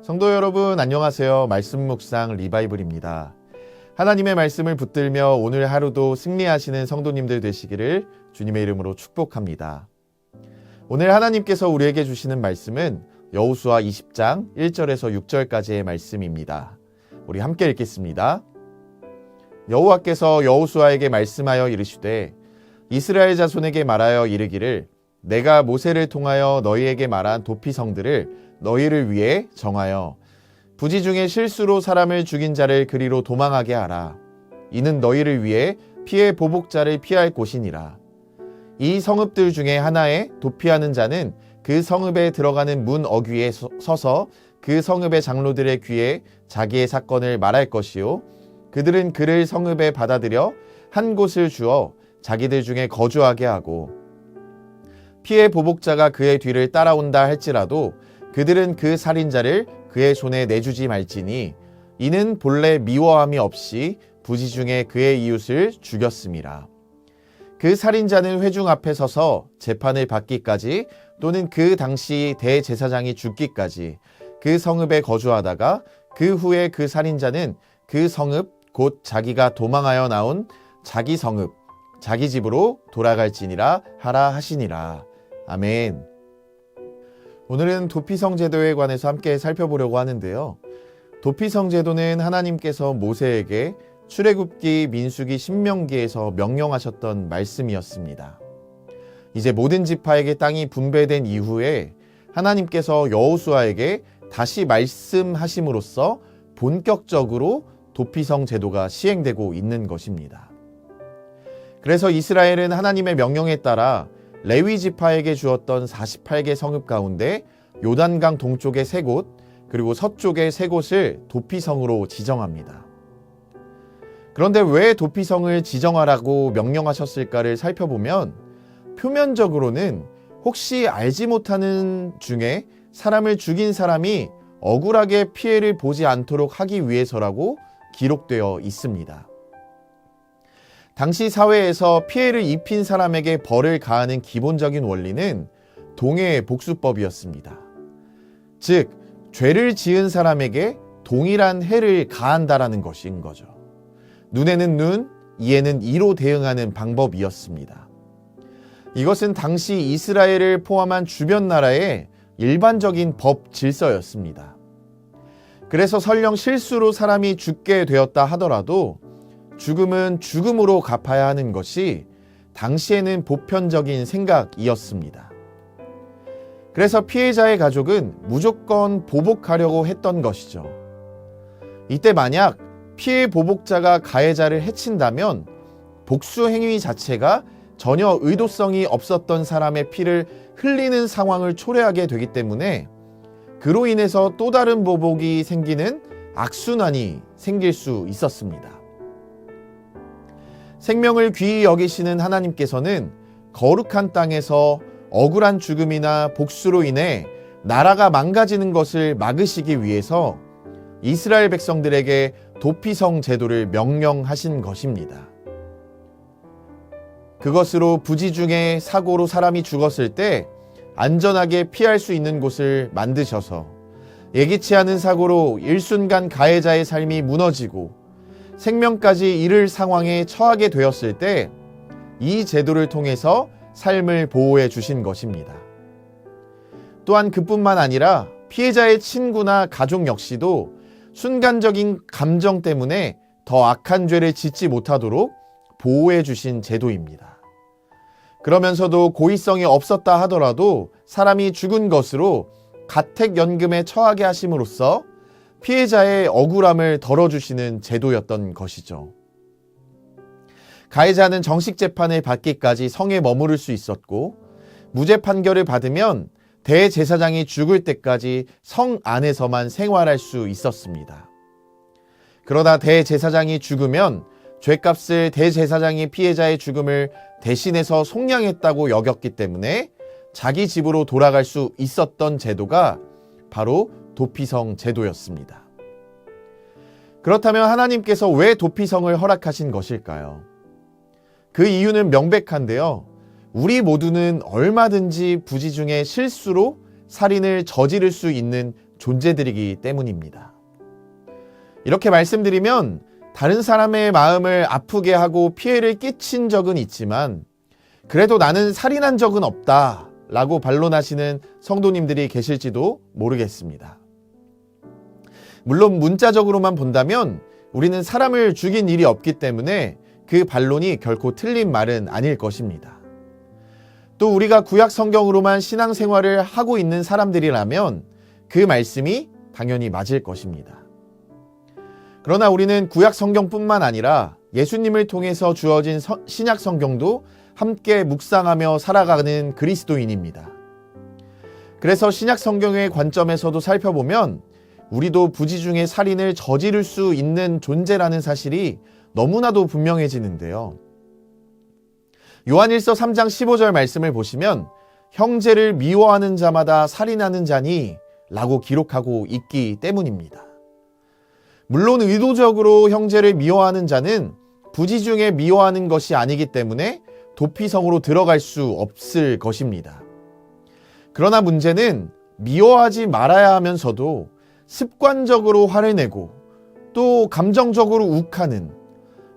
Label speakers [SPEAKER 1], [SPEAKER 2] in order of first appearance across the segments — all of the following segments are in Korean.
[SPEAKER 1] 성도 여러분 안녕하세요. 말씀 묵상 리바이블입니다. 하나님의 말씀을 붙들며 오늘 하루도 승리하시는 성도님들 되시기를 주님의 이름으로 축복합니다. 오늘 하나님께서 우리에게 주시는 말씀은 여호수아 20장 1절에서 6절까지의 말씀입니다. 우리 함께 읽겠습니다. 여호와께서 여호수아에게 말씀하여 이르시되 이스라엘 자손에게 말하여 이르기를 내가 모세를 통하여 너희에게 말한 도피성들을 너희를 위해 정하여 부지 중에 실수로 사람을 죽인 자를 그리로 도망하게 하라. 이는 너희를 위해 피해 보복자를 피할 곳이니라. 이 성읍들 중에 하나에 도피하는 자는 그 성읍에 들어가는 문 어귀에 서서 그 성읍의 장로들의 귀에 자기의 사건을 말할 것이요 그들은 그를 성읍에 받아들여 한 곳을 주어 자기들 중에 거주하게 하고 피해 보복자가 그의 뒤를 따라온다 할지라도 그들은 그 살인자를 그의 손에 내주지 말지니 이는 본래 미워함이 없이 부지 중에 그의 이웃을 죽였음이라. 그 살인자는 회중 앞에 서서 재판을 받기까지 또는 그 당시 대제사장이 죽기까지 그 성읍에 거주하다가 그 후에 그 살인자는 그 성읍 곧 자기가 도망하여 나온 자기 성읍 자기 집으로 돌아갈지니라 하라 하시니라. 아멘. 오늘은 도피성 제도에 관해서 함께 살펴보려고 하는데요. 도피성 제도는 하나님께서 모세에게 출애굽기, 민수기, 신명기에서 명령하셨던 말씀이었습니다. 이제 모든 지파에게 땅이 분배된 이후에 하나님께서 여호수아에게 다시 말씀하심으로써 본격적으로 도피성 제도가 시행되고 있는 것입니다. 그래서 이스라엘은 하나님의 명령에 따라 레위 지파에게 주었던 48개 성읍 가운데 요단강 동쪽의 3곳 그리고 서쪽의 3곳을 도피성으로 지정합니다. 그런데 왜 도피성을 지정하라고 명령하셨을까를 살펴보면 표면적으로는 혹시 알지 못하는 중에 사람을 죽인 사람이 억울하게 피해를 보지 않도록 하기 위해서라고 기록되어 있습니다. 당시 사회에서 피해를 입힌 사람에게 벌을 가하는 기본적인 원리는 동해의 복수법이었습니다. 즉, 죄를 지은 사람에게 동일한 해를 가한다라는 것인 거죠. 눈에는 눈, 이에는 이로 대응하는 방법이었습니다. 이것은 당시 이스라엘을 포함한 주변 나라의 일반적인 법 질서였습니다. 그래서 설령 실수로 사람이 죽게 되었다 하더라도 죽음은 죽음으로 갚아야 하는 것이 당시에는 보편적인 생각이었습니다. 그래서 피해자의 가족은 무조건 보복하려고 했던 것이죠. 이때 만약 피해 보복자가 가해자를 해친다면 복수 행위 자체가 전혀 의도성이 없었던 사람의 피를 흘리는 상황을 초래하게 되기 때문에 그로 인해서 또 다른 보복이 생기는 악순환이 생길 수 있었습니다. 생명을 귀히 여기시는 하나님께서는 거룩한 땅에서 억울한 죽음이나 복수로 인해 나라가 망가지는 것을 막으시기 위해서 이스라엘 백성들에게 도피성 제도를 명령하신 것입니다. 그것으로 부지 중에 사고로 사람이 죽었을 때 안전하게 피할 수 있는 곳을 만드셔서 예기치 않은 사고로 일순간 가해자의 삶이 무너지고 생명까지 잃을 상황에 처하게 되었을 때 이 제도를 통해서 삶을 보호해 주신 것입니다. 또한 그뿐만 아니라 피해자의 친구나 가족 역시도 순간적인 감정 때문에 더 악한 죄를 짓지 못하도록 보호해 주신 제도입니다. 그러면서도 고의성이 없었다 하더라도 사람이 죽은 것으로 가택연금에 처하게 하심으로써 피해자의 억울함을 덜어주시는 제도였던 것이죠. 가해자는 정식 재판을 받기까지 성에 머무를 수 있었고 무죄 판결을 받으면 대제사장이 죽을 때까지 성 안에서만 생활할 수 있었습니다. 그러다 대제사장이 죽으면 죄값을 대제사장이 피해자의 죽음을 대신해서 속량했다고 여겼기 때문에 자기 집으로 돌아갈 수 있었던 제도가 바로 도피성 제도였습니다. 그렇다면 하나님께서 왜 도피성을 허락하신 것일까요? 그 이유는 명백한데요. 우리 모두는 얼마든지 부지 중에 실수로 살인을 저지를 수 있는 존재들이기 때문입니다. 이렇게 말씀드리면 다른 사람의 마음을 아프게 하고 피해를 끼친 적은 있지만 그래도 나는 살인한 적은 없다 라고 반론하시는 성도님들이 계실지도 모르겠습니다. 물론 문자적으로만 본다면 우리는 사람을 죽인 일이 없기 때문에 그 반론이 결코 틀린 말은 아닐 것입니다. 또 우리가 구약 성경으로만 신앙생활을 하고 있는 사람들이라면 그 말씀이 당연히 맞을 것입니다. 그러나 우리는 구약 성경뿐만 아니라 예수님을 통해서 주어진 신약 성경도 함께 묵상하며 살아가는 그리스도인입니다. 그래서 신약 성경의 관점에서도 살펴보면 우리도 부지 중에 살인을 저지를 수 있는 존재라는 사실이 너무나도 분명해지는데요. 요한일서 3장 15절 말씀을 보시면 형제를 미워하는 자마다 살인하는 자니 라고 기록하고 있기 때문입니다. 물론 의도적으로 형제를 미워하는 자는 부지 중에 미워하는 것이 아니기 때문에 도피성으로 들어갈 수 없을 것입니다. 그러나 문제는 미워하지 말아야 하면서도 습관적으로 화를 내고 또 감정적으로 욱하는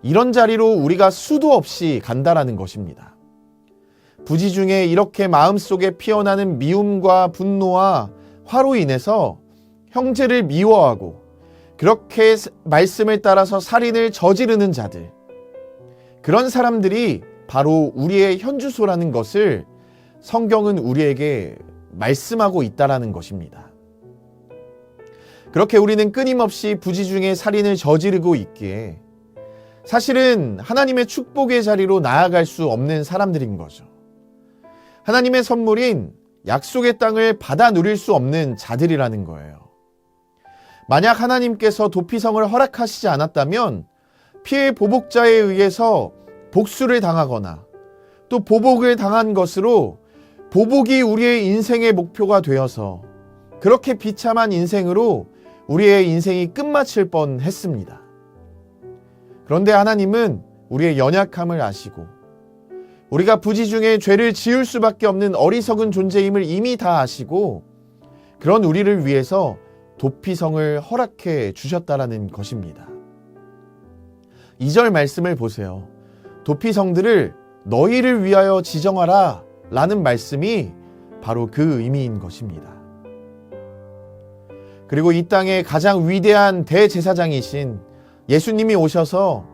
[SPEAKER 1] 이런 자리로 우리가 수도 없이 간다라는 것입니다. 부지 중에 이렇게 마음속에 피어나는 미움과 분노와 화로 인해서 형제를 미워하고 그렇게 말씀을 따라서 살인을 저지르는 자들, 그런 사람들이 바로 우리의 현주소라는 것을 성경은 우리에게 말씀하고 있다라는 것입니다. 그렇게 우리는 끊임없이 부지 중에 살인을 저지르고 있기에 사실은 하나님의 축복의 자리로 나아갈 수 없는 사람들인 거죠. 하나님의 선물인 약속의 땅을 받아 누릴 수 없는 자들이라는 거예요. 만약 하나님께서 도피성을 허락하시지 않았다면 피해 보복자에 의해서 복수를 당하거나 또 보복을 당한 것으로 보복이 우리의 인생의 목표가 되어서 그렇게 비참한 인생으로 우리의 인생이 끝마칠 뻔했습니다. 그런데 하나님은 우리의 연약함을 아시고 우리가 부지 중에 죄를 지을 수밖에 없는 어리석은 존재임을 이미 다 아시고 그런 우리를 위해서 도피성을 허락해 주셨다라는 것입니다. 2절 말씀을 보세요. 도피성들을 너희를 위하여 지정하라 라는 말씀이 바로 그 의미인 것입니다. 그리고 이 땅의 가장 위대한 대제사장이신 예수님이 오셔서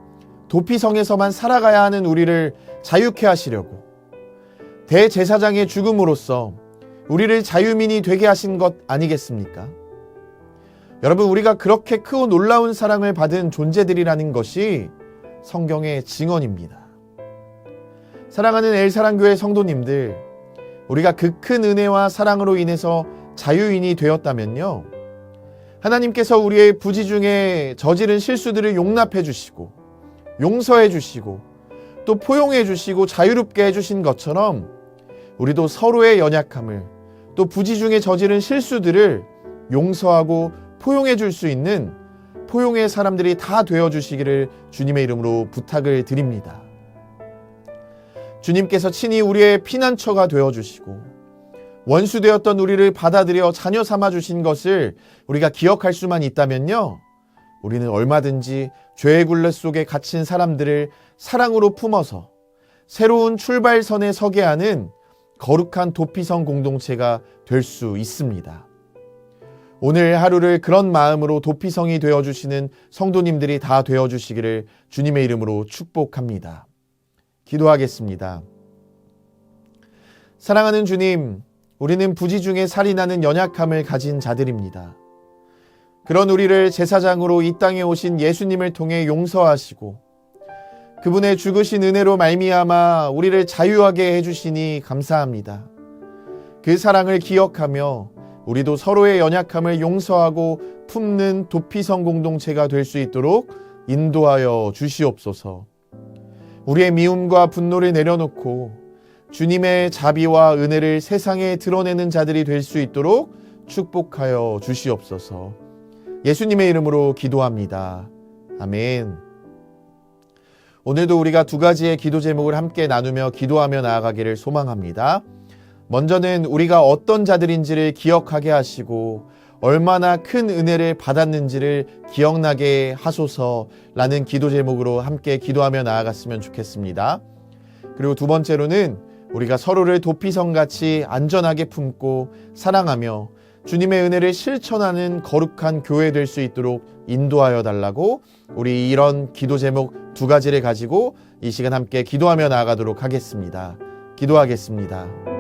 [SPEAKER 1] 도피성에서만 살아가야 하는 우리를 자유케 하시려고 대제사장의 죽음으로써 우리를 자유민이 되게 하신 것 아니겠습니까? 여러분, 우리가 그렇게 크고 놀라운 사랑을 받은 존재들이라는 것이 성경의 증언입니다. 사랑하는 엘사랑교회 성도님들, 우리가 그 큰 은혜와 사랑으로 인해서 자유인이 되었다면요, 하나님께서 우리의 부지 중에 저지른 실수들을 용납해 주시고 용서해 주시고 또 포용해 주시고 자유롭게 해주신 것처럼 우리도 서로의 연약함을 또 부지 중에 저지른 실수들을 용서하고 포용해 줄 수 있는 포용의 사람들이 다 되어주시기를 주님의 이름으로 부탁을 드립니다. 주님께서 친히 우리의 피난처가 되어주시고 원수되었던 우리를 받아들여 자녀 삼아주신 것을 우리가 기억할 수만 있다면요, 우리는 얼마든지 죄의 굴레 속에 갇힌 사람들을 사랑으로 품어서 새로운 출발선에 서게 하는 거룩한 도피성 공동체가 될 수 있습니다. 오늘 하루를 그런 마음으로 도피성이 되어주시는 성도님들이 다 되어주시기를 주님의 이름으로 축복합니다. 기도하겠습니다. 사랑하는 주님, 우리는 부지 중에 살인하는 연약함을 가진 자들입니다. 그런 우리를 제사장으로 이 땅에 오신 예수님을 통해 용서하시고 그분의 죽으신 은혜로 말미암아 우리를 자유하게 해주시니 감사합니다. 그 사랑을 기억하며 우리도 서로의 연약함을 용서하고 품는 도피성 공동체가 될 수 있도록 인도하여 주시옵소서. 우리의 미움과 분노를 내려놓고 주님의 자비와 은혜를 세상에 드러내는 자들이 될 수 있도록 축복하여 주시옵소서. 예수님의 이름으로 기도합니다. 아멘. 오늘도 우리가 두 가지의 기도 제목을 함께 나누며 기도하며 나아가기를 소망합니다. 먼저는 우리가 어떤 자들인지를 기억하게 하시고 얼마나 큰 은혜를 받았는지를 기억나게 하소서라는 기도 제목으로 함께 기도하며 나아갔으면 좋겠습니다. 그리고 두 번째로는 우리가 서로를 도피성같이 안전하게 품고 사랑하며 주님의 은혜를 실천하는 거룩한 교회 될 수 있도록 인도하여 달라고 우리 이런 기도 제목 두 가지를 가지고 이 시간 함께 기도하며 나아가도록 하겠습니다. 기도하겠습니다.